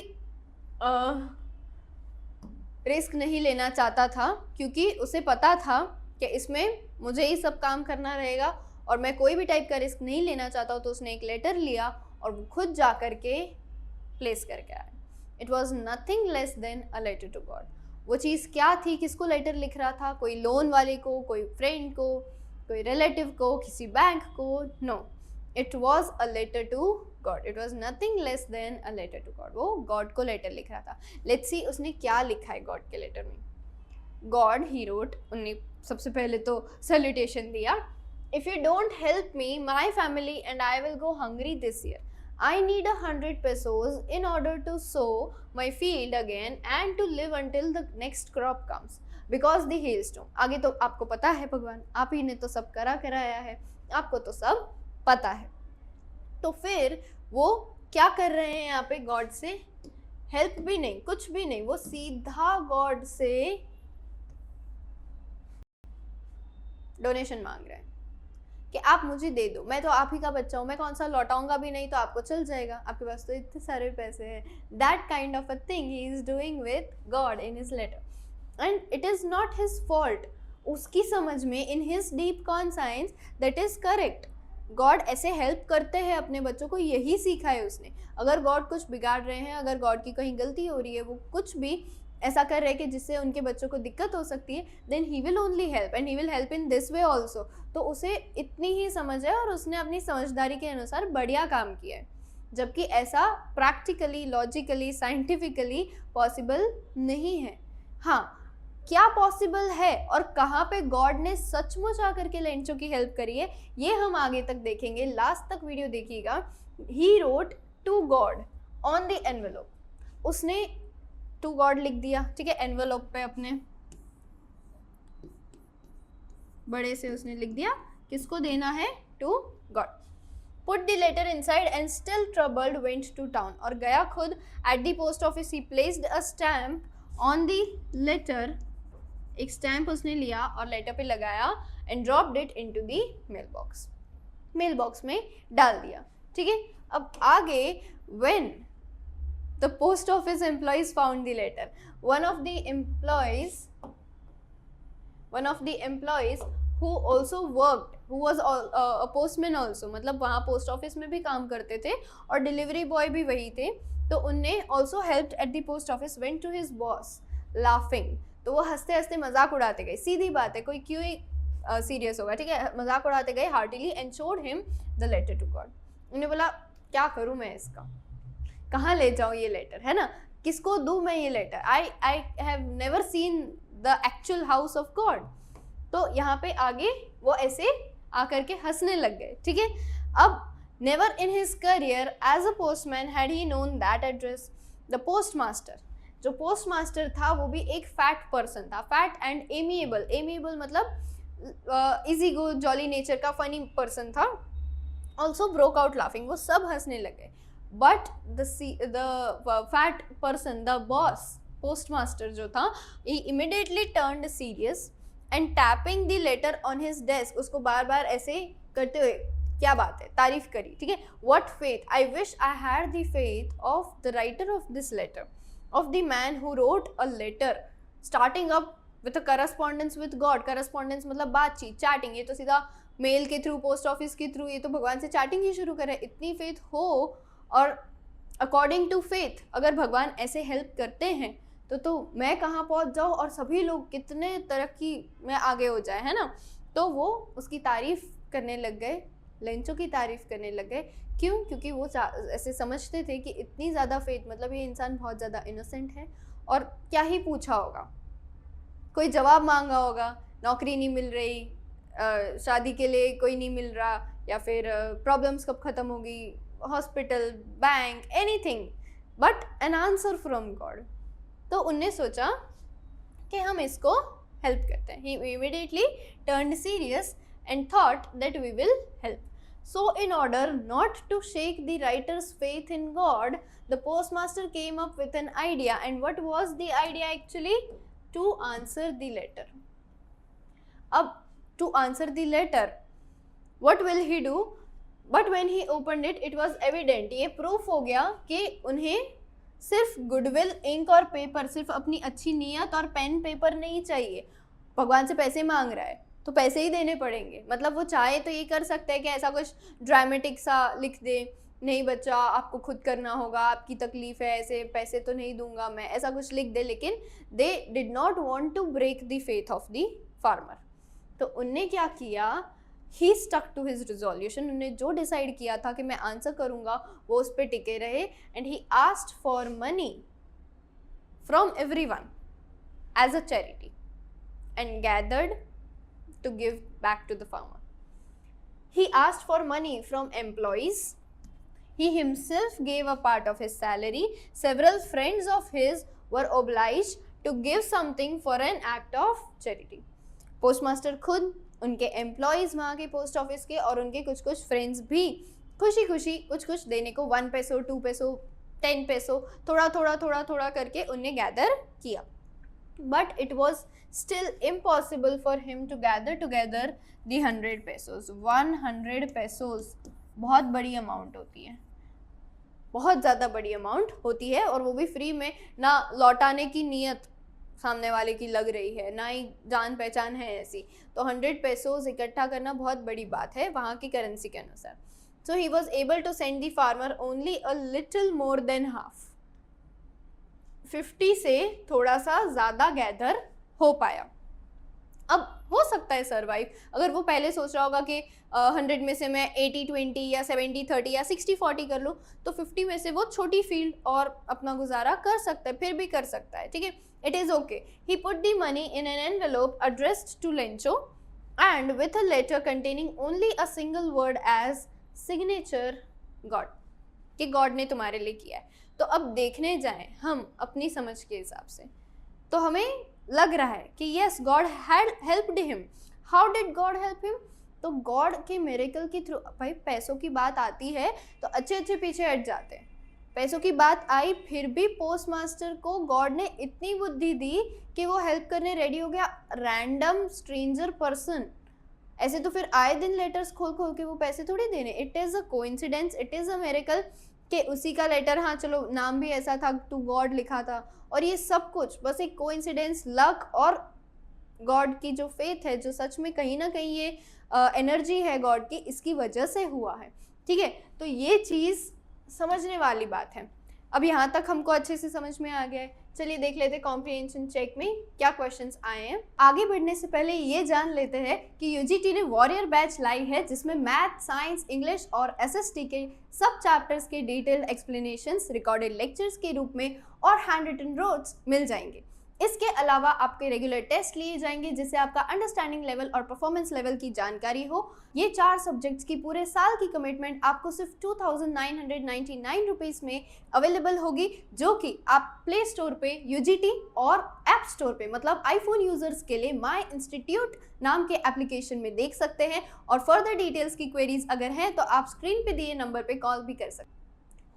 रिस्क नहीं लेना चाहता था, क्योंकि उसे पता था कि इसमें मुझे ही सब काम करना रहेगा और मैं कोई भी टाइप का रिस्क नहीं लेना चाहता हूँ। तो उसने एक लेटर लिया और वो खुद जा कर के प्लेस करके आया। It was nothing less than a letter to God. वो चीज़ क्या थी, किसको लेटर लिख रहा था? कोई लोन वाले को, कोई फ्रेंड को, कोई रिलेटिव को, किसी बैंक को? No, it was a letter to God. It was nothing less than a letter to God. वो गॉड को लेटर लिख रहा था। लेट्स सी उसने क्या लिखा है गॉड के लेटर में। गॉड, ही रोट, उन्हें सबसे पहले तो सैल्यूटेशन दिया। if you don't help me, my family and I will go hungry this year. I need 100 pesos in order to sow my field again and to live until the next crop comes because the hailstorm. आगे तो आपको पता है भगवान, आप ही ने तो सब कराया है, आपको तो सब पता है. तो फिर वो क्या कर रहे हैं यहाँ पे, गॉड से हेल्प भी नहीं, कुछ भी नहीं, वो सीधा गॉड से डोनेशन मांग रहे हैं कि आप मुझे दे दो, मैं तो आप ही का बच्चा हूँ, मैं कौन सा लौटाऊंगा भी नहीं तो आपको चल जाएगा, आपके पास तो इतने सारे पैसे हैं. That kind of a thing he is doing with God in his letter, and it is not his fault. उसकी समझ में, in his deep conscience, that is correct. God ऐसे हेल्प करते हैं अपने बच्चों को, यही सीखा है उसने. अगर गॉड कुछ बिगाड़ रहे हैं, अगर गॉड की कहीं गलती हो रही है, वो कुछ भी ऐसा कर रहे हैं कि जिससे उनके बच्चों को दिक्कत हो सकती है, then he will only help and he will help in this way also. तो उसे इतनी ही समझ है और उसने अपनी समझदारी के अनुसार बढ़िया काम किया है, जबकि ऐसा प्रैक्टिकली, लॉजिकली, साइंटिफिकली पॉसिबल नहीं है. हाँ, क्या पॉसिबल है और कहाँ पे गॉड ने सचमुच आकर के लेंचों की हेल्प करी है, ये हम आगे तक देखेंगे. लास्ट तक वीडियो देखिएगा. He wrote to God on the envelope. उसने टू गॉड लिख दिया, ठीक है, एनवेलोप पे अपने बड़े से उसने लिख दिया, किसको देना है, to God. Put the letter inside and still troubled went to town. और गया खुद. At the post office he placed a stamp on the letter. एक स्टैम्प उसने लिया और लेटर पे लगाया and dropped it into the mailbox. Mailbox में डाल दिया, ठीक है. अब आगे, when the post office employees found the letter, one of the employees who also worked, who was a postman also, मतलब वहाँ पोस्ट ऑफिस में भी काम करते थे और डिलीवरी बॉय भी वही थे, तो उनने also helped at the post office, went to his boss laughing. तो वो हंसते हंसते मजाक उड़ाते गए. सीधी बात है, कोई क्यों ही सीरियस होगा, ठीक है, मजाक उड़ाते गए heartily and showed him the letter to God. उन्हें बोला क्या करूँ मैं इसका, कहाँ ले जाऊँ ये लेटर, है ना, किसको दूँ मैं ये letter. I have never seen the actual house of God. तो यहाँ पे आगे वो ऐसे आकर के हंसने लग गए, ठीक है. अब never in his career as a postman had he known that address. The post master, जो पोस्ट मास्टर था वो भी एक फैट पर्सन था, फैट एंड एमिएबल. एमिएबल मतलब इजी गो, जॉली नेचर का फनी पर्सन था. Also broke out laughing. वो सब हंसने लगे. But the fat person, the boss, postmaster जो था, he immediately turned serious and tapping the letter on his desk, उसको बार बार ऐसे करते हुए, क्या बात है, तारीफ करी, ठीक है. What faith, I wish I had the faith of the writer of this letter, of the man who wrote a letter starting up with a correspondence with God. Correspondence मतलब बातचीत, चैटिंग. ये तो सीधा मेल के through, post office के through, ये तो भगवान से चैटिंग ही शुरू करे. इतनी फेथ हो और अकॉर्डिंग टू फेथ अगर भगवान ऐसे हेल्प करते हैं तो मैं कहाँ पहुँच जाऊँ और सभी लोग कितने तरक्की में आगे हो जाए, है ना. तो वो उसकी तारीफ़ करने लग गए, लेंचो की तारीफ़ करने लग गए. क्यों? क्योंकि वो ऐसे समझते थे कि इतनी ज़्यादा फेथ, मतलब ये इंसान बहुत ज़्यादा इनोसेंट है और क्या ही पूछा होगा, कोई जवाब मांगा होगा, नौकरी नहीं मिल रही, शादी के लिए कोई नहीं मिल रहा, या फिर प्रॉब्लम्स कब ख़त्म होगी, hospital, bank, anything but an answer from God. तो उनने सोचा कि हम इसको हेल्प करते हैं. He immediately turned serious and thought that we will help. So in order not to shake the writer's faith in God, the postmaster came up with an idea. And what was the idea actually? To answer the letter. अब to answer the letter, what will he do? But when he opened it, it was evident, ये proof हो गया कि उन्हें सिर्फ goodwill, ink और paper, सिर्फ अपनी अच्छी नीयत और पेन पेपर नहीं चाहिए. भगवान से पैसे मांग रहा है तो पैसे ही देने पड़ेंगे. मतलब वो चाहे तो ये कर सकता है कि ऐसा कुछ ड्रामेटिक सा लिख दे, नहीं बच्चा आपको खुद करना होगा, आपकी तकलीफ है, ऐसे पैसे तो नहीं दूंगा मैं, ऐसा कुछ लिख दे. लेकिन they did not want to break the faith of the farmer. तो उनने क्या किया? He stuck to his resolution. उन्होंने जो डिसाइड किया था कि मैं आंसर करूंगा, वो उस पर टिके रहे. And he asked for money from everyone as a charity and gathered to give back to the farmer. He asked for money from employees. He himself gave a part of his salary. Several friends of his were obliged to give something for an act of charity. Postmaster खुद, उनके employees वहाँ के post office के और उनके कुछ कुछ friends भी खुशी खुशी कुछ कुछ देने को 1 पैसो 2 पैसो 10 पैसो थोड़ा थोड़ा थोड़ा थोड़ा करके उनने गैदर किया. But it was still impossible for him to gather together the 100 pesos. 100 pesos बहुत बड़ी अमाउंट होती है, बहुत ज़्यादा बड़ी अमाउंट होती है, और वो भी फ्री में, ना लौटाने की नीयत सामने वाले की लग रही है, ना ही जान पहचान है ऐसी. तो 100 pesos इकट्ठा करना बहुत बड़ी बात है वहाँ की करेंसी के अनुसार. So he was able to send the farmer only a little more than half. 50 से थोड़ा सा ज़्यादा गैदर हो पाया. अब हो सकता है सर्वाइव, अगर वो पहले सोच रहा होगा कि 100 में से मैं 80-20 या 70-30 या 60-40 कर लूँ, तो 50 में से वो छोटी फील्ड और अपना गुजारा कर सकता है, फिर भी कर सकता है. ठीक है, it is okay. He put the money in an envelope addressed to Lencho and with a letter containing only a single word as signature God, कि गॉड ने तुम्हारे लिए किया है. तो अब देखने जाएं हम अपनी समझ के हिसाब से, तो हमें लग रहा है कि yes God had helped him. How did God help him? तो गॉड के मिरेकल के थ्रू. भाई पैसों की बात आती है तो अच्छे अच्छे पीछे हट जाते हैं. पैसों की बात आई फिर भी पोस्ट मास्टर को गॉड ने इतनी बुद्धि दी कि वो हेल्प करने रेडी हो गया रैंडम स्ट्रेंजर पर्सन. ऐसे तो फिर आए दिन लेटर्स खोल खोल के वो पैसे थोड़ी देने. It is a coincidence, it is a miracle कि उसी का लेटर, हाँ चलो नाम भी ऐसा था, टू गॉड लिखा था, और ये सब कुछ बस एक कोइंसिडेंस, लक और गॉड की जो फेथ है, जो सच में कहीं ना कहीं ये एनर्जी है गॉड की, इसकी वजह से हुआ है. ठीक है, तो ये चीज़ समझने वाली बात है. अब यहाँ तक हमको अच्छे से समझ में आ गया है. चलिए देख लेते हैं कॉम्प्रिहेंशन चेक में क्या क्वेश्चंस आए हैं. आगे बढ़ने से पहले ये जान लेते हैं कि यूजीटी ने वॉरियर बैच लाई है जिसमें मैथ, साइंस, इंग्लिश और एसएसटी के सब चैप्टर्स के डिटेल्ड एक्सप्लेनेशंस रिकॉर्डेड लेक्चर्स के रूप में और हैंड रिटन नोट्स मिल जाएंगे. इसके अलावा आपके रेगुलर टेस्ट लिए जाएंगे जिससे आपका अंडरस्टैंडिंग लेवल और परफॉर्मेंस लेवल की जानकारी हो. ये 4 सब्जेक्ट्स की पूरे साल की कमिटमेंट आपको सिर्फ 2999 रुपीज़ में अवेलेबल होगी, जो कि आप प्ले स्टोर पे यूजीटी और ऐप स्टोर पे, मतलब आईफोन यूजर्स के लिए माई इंस्टीट्यूट नाम के एप्लीकेशन में देख सकते हैं. और फर्दर डिटेल्स की क्वेरीज अगर हैं तो आप स्क्रीन पे दिए नंबर पे कॉल भी कर सकते हैं.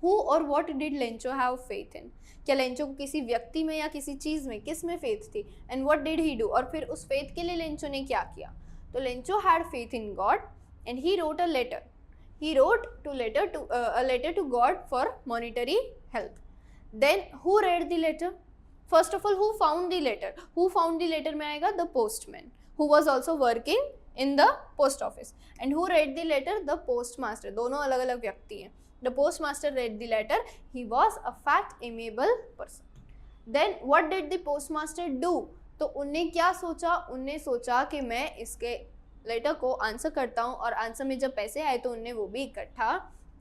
Who और what did Lencho have faith in? क्या लेंचो को किसी व्यक्ति में या किसी चीज़ में, किस में फेथ थी? And what did he do? और फिर उस फेथ के लिए लेंचो ने क्या किया? तो Lencho had faith in God and he wrote a letter. He wrote a letter to God for monetary help. Then who read the letter? First of all, who found the letter? Who found the letter में आएगा the postman, who was also working in the post office. And who read the letter? The postmaster. दोनों अलग अलग व्यक्ति हैं. The postmaster read the letter. He was a fat, amiable person. Then what did the postmaster do? तो उनने क्या सोचा? उनने सोचा कि मैं इसके लेटर को आंसर करता हूँ, और आंसर में जब पैसे आए तो उनने वो भी इकट्ठा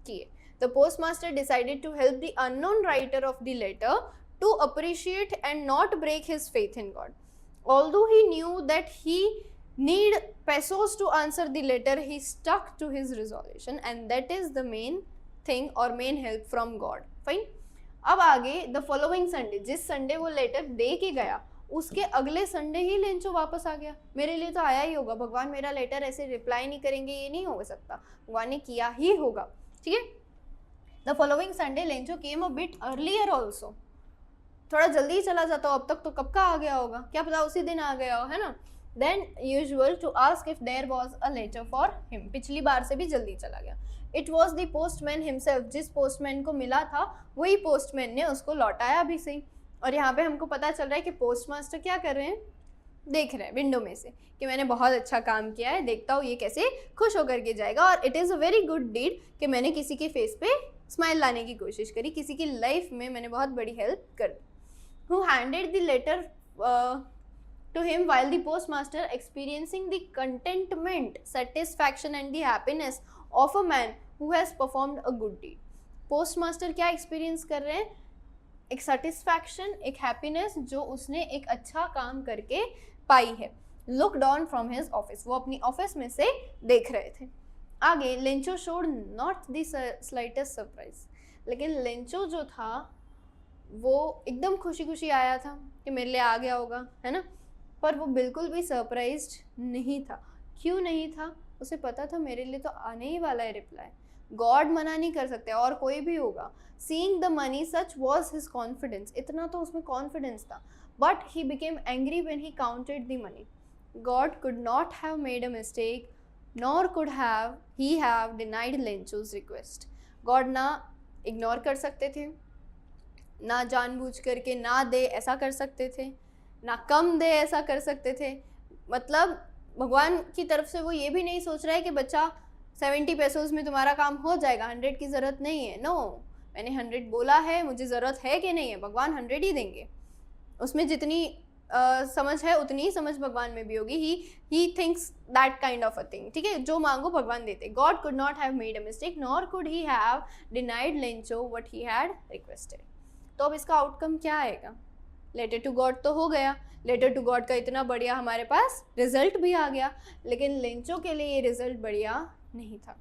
किए. The postmaster decided to help the unknown writer of the letter to appreciate and not break his faith in God. Although he knew that he need pesos to answer the letter, he stuck to his resolution, and that is the main thing और main help from God. Fine. अब आगे the following Sunday, जिस Sunday वो letter दे के गया उसके अगले संडे ही लेंचो वापस आ गया. मेरे लिए तो आया ही होगा, भगवान मेरा लेटर ऐसे रिप्लाई नहीं करेंगे, ये नहीं हो सकता, भगवान ने किया ही होगा. ठीक है. The following Sunday Lencho came a bit earlier also. थोड़ा जल्दी चला जाता हो, अब तक तो कब का आ गया होगा, क्या पता उसी दिन आ गया हो, है ना. Then usual to ask if there was a letter for him. पिछली बार से भी जल्दी चला गया. It was the postman himself. जिस पोस्टमैन को मिला था वही पोस्टमैन ने उसको लौटाया भी सही. और यहाँ पे हमको पता चल रहा है कि पोस्ट मास्टर क्या कर रहे हैं, देख रहे हैं विंडो में से कि मैंने बहुत अच्छा काम किया है, देखता हूँ ये कैसे खुश होकर के जाएगा. और it is a very good deed कि मैंने किसी के फेस पे स्माइल लाने की कोशिश करी, किसी की लाइफ में मैंने बहुत बड़ी हेल्प कर दी. Who handed the letter to him while the postmaster experiencing the contentment, satisfaction and the happiness of a man who has performed a good deed. postmaster क्या experience कर रहे हैं? एक satisfaction, एक happiness जो उसने एक अच्छा काम करके पाई है. looked on from his office, वो अपनी ऑफिस में से देख रहे थे. आगे Lencho showed not the slightest surprise, लेकिन लेंचो जो था वो एकदम खुशी खुशी आया था कि मेरे लिए आ गया होगा, है ना, पर वो बिल्कुल भी सरप्राइज्ड नहीं था। क्यों नहीं था? उसे पता था मेरे लिए तो आने ही वाला है रिप्लाई, गॉड मना नहीं कर सकते और कोई भी होगा। Seeing the money such was his confidence, इतना तो उसमें कॉन्फिडेंस था। But he became angry when he counted the money. God could not have made a mistake nor could have he have denied Lencho's request. God ना ignore कर सकते थे, ना जानबूझ करके ना दे ऐसा कर सकते थे, ना कम दे ऐसा कर सकते थे। मतलब भगवान की तरफ से वो ये भी नहीं सोच रहा है कि बच्चा 70 पैसों में तुम्हारा काम हो जाएगा, 100 की ज़रूरत नहीं है। नो, मैंने 100 बोला है, मुझे ज़रूरत है कि नहीं है, भगवान 100 ही देंगे। उसमें जितनी समझ है उतनी ही समझ भगवान में भी होगी। He thinks that kind of a thing, ठीक है, जो मांगो भगवान देते। God could not have made a mistake nor could he have denied Lencho what he had requested. तो अब इसका आउटकम क्या आएगा? लेटर टू गॉड तो हो गया, लेटर टू गॉड का इतना बढ़िया हमारे पास रिजल्ट भी आ गया, लेकिन लेंचो के लिए ये रिजल्ट बढ़िया नहीं था।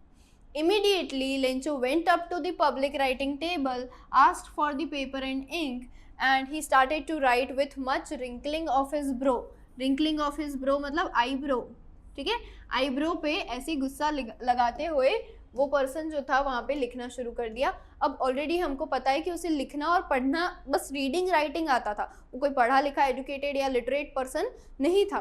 Immediately, Lencho went up to the public writing table, asked for the paper and ink, and he started to write with much wrinkling of his brow. Wrinkling of his brow मतलब eyebrow, ठीक है, eyebrow पे ऐसे गुस्सा लगाते हुए वो person जो था वहाँ पे लिखना शुरू कर दिया। अब ऑलरेडी हमको पता है कि उसे लिखना और पढ़ना, बस रीडिंग राइटिंग आता था, वो कोई पढ़ा लिखा एजुकेटेड या लिटरेट पर्सन नहीं था।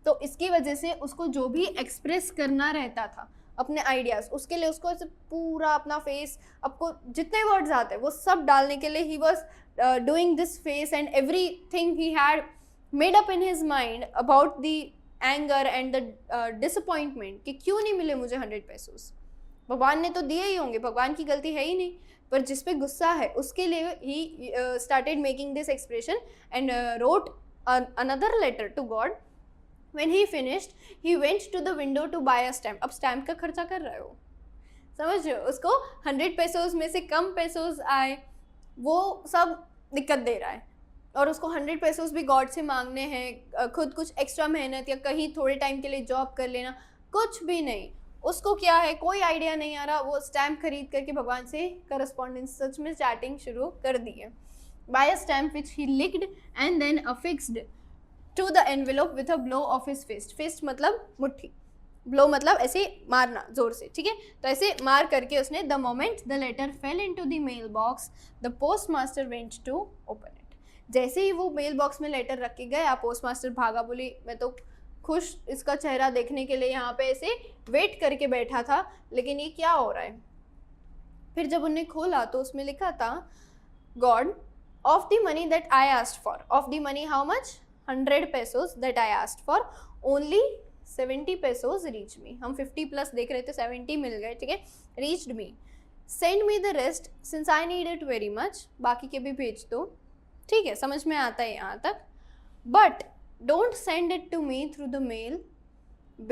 तो इसकी वजह से उसको जो भी एक्सप्रेस करना रहता था अपने आइडियाज़, उसके लिए उसको पूरा अपना फेस, आपको जितने वर्ड्स आते हैं वो सब डालने के लिए he was doing this face and every thing he had made up in his mind about the anger and the disappointment कि क्यों नहीं मिले मुझे 100 पैसोस। भगवान ने तो दिए ही होंगे, भगवान की गलती है ही नहीं, पर जिस पे गुस्सा है उसके लिए he started making this expression and wrote another letter to God. When he finished, he went to the window to buy a stamp. अब स्टैम्प का खर्चा कर रहे हो, समझ रहे हो, उसको 100 पैसोस में से कम पैसोस आए, वो सब दिक्कत दे रहा है, और उसको 100 पैसोस भी गॉड से मांगने हैं, खुद कुछ एक्स्ट्रा मेहनत या कहीं थोड़े टाइम के लिए जॉब कर लेना, कुछ भी नहीं। उसको क्या है, कोई आइडिया नहीं आ रहा, वो स्टैम्प खरीद करके भगवान से करस्पॉन्डेंस, सच में चैटिंग शुरू कर दी है। Buy a stamp which he licked and then affixed to the envelope with a blow of his fist. Fist मतलब मुट्ठी, blow मतलब ऐसे मारना जोर से, ठीक है, तो ऐसे मार करके उसने the moment the letter fell into the mail box, the postmaster went to open it. जैसे ही वो मेल बॉक्स में लेटर रख के गया, पोस्टमास्टर भागा, बोली मैं तो खुश इसका चेहरा देखने के लिए यहाँ पे ऐसे वेट करके बैठा था, लेकिन ये क्या हो रहा है। फिर जब उन्हें खोला तो उसमें लिखा था God of the money that I asked for, of the money how much, 100 pesos that I asked for, only 70 pesos reached me. हम 50 प्लस देख रहे थे, 70 मिल गए, ठीक है, reached me. Send me the rest since I need it very much. बाकी के भी भेज दो, ठीक है, समझ में आता है यहाँ तक। But don't send it to me through the mail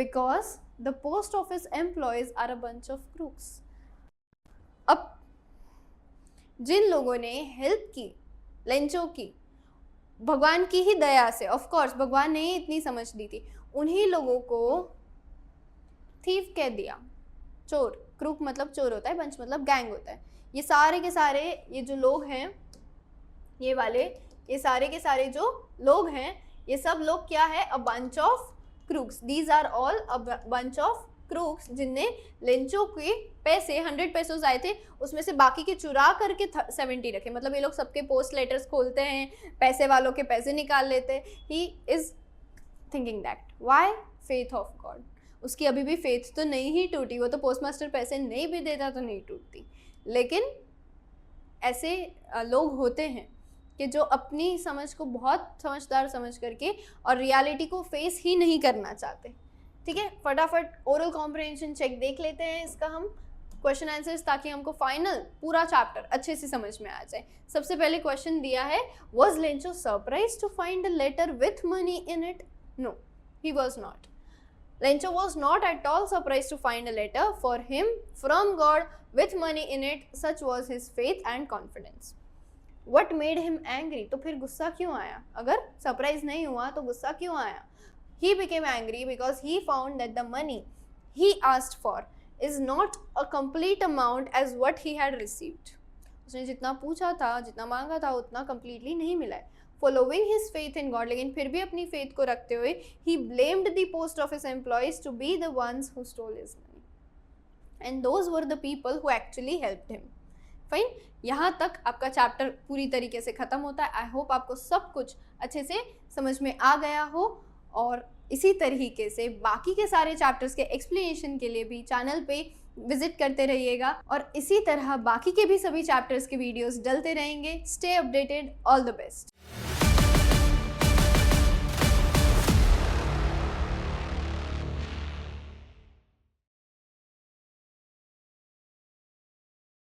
because the post office employees are a bunch of crooks. अब जिन लोगों ने हेल्प की लेंचो की, भगवान की ही दया से, ऑफ कोर्स भगवान ने ही इतनी समझ दी थी, उन्हीं लोगों को थीफ कह दिया, चोर। क्रूक मतलब चोर होता है, बंच मतलब गैंग होता है। ये सारे के सारे ये जो लोग हैं, ये वाले, ये सारे के सारे जो लोग हैं, ये सब लोग क्या है, a bunch of crooks. These are all a bunch of crooks, जिनने लेंचो के पैसे 100 पैसों आए थे, उसमें से बाकी के चुरा करके 70 रखे। मतलब ये लोग सबके पोस्ट लेटर्स खोलते हैं, पैसे वालों के पैसे निकाल लेते हैं। He is thinking that why faith of God, उसकी अभी भी फेथ तो नहीं ही टूटी, वो तो पोस्टमास्टर पैसे नहीं भी देता तो नहीं टूटती। लेकिन ऐसे लोग होते हैं कि जो अपनी समझ को बहुत समझदार समझ करके और रियलिटी को फेस ही नहीं करना चाहते, ठीक है। फटाफट ओरल कॉम्प्रिहेंशन चेक देख लेते हैं इसका हम, क्वेश्चन आंसर्स, ताकि हमको फाइनल पूरा चैप्टर अच्छे से समझ में आ जाए। सबसे पहले क्वेश्चन दिया है, was Lencho surprised to find a letter with money in it? No, he was not. Lencho was not at all surprised to find a letter for him from God with money in it. Such was his faith and confidence. What made him angry? तो फिर गुस्सा क्यों आया? अगर surprise नहीं हुआ तो गुस्सा क्यों आया? He became angry because he found that the money he asked for is not a complete amount as what he had received. उसने जितना पूछा था, जितना मांगा था, उतना completely नहीं मिला है. Following his faith in God, लेकिन फिर भी अपनी faith को रखते हुए, he blamed the post office employees to be the ones who stole his money. And those were the people who actually helped him. Fine, यहाँ तक आपका चैप्टर पूरी तरीके से ख़त्म होता है. आई होप आपको सब कुछ अच्छे से समझ में आ गया हो, और इसी तरीके से बाकी के सारे चैप्टर्स के एक्सप्लेनेशन के लिए भी चैनल पे विजिट करते रहिएगा, और इसी तरह बाकी के भी सभी चैप्टर्स के वीडियोस डलते रहेंगे. Stay updated. All the best.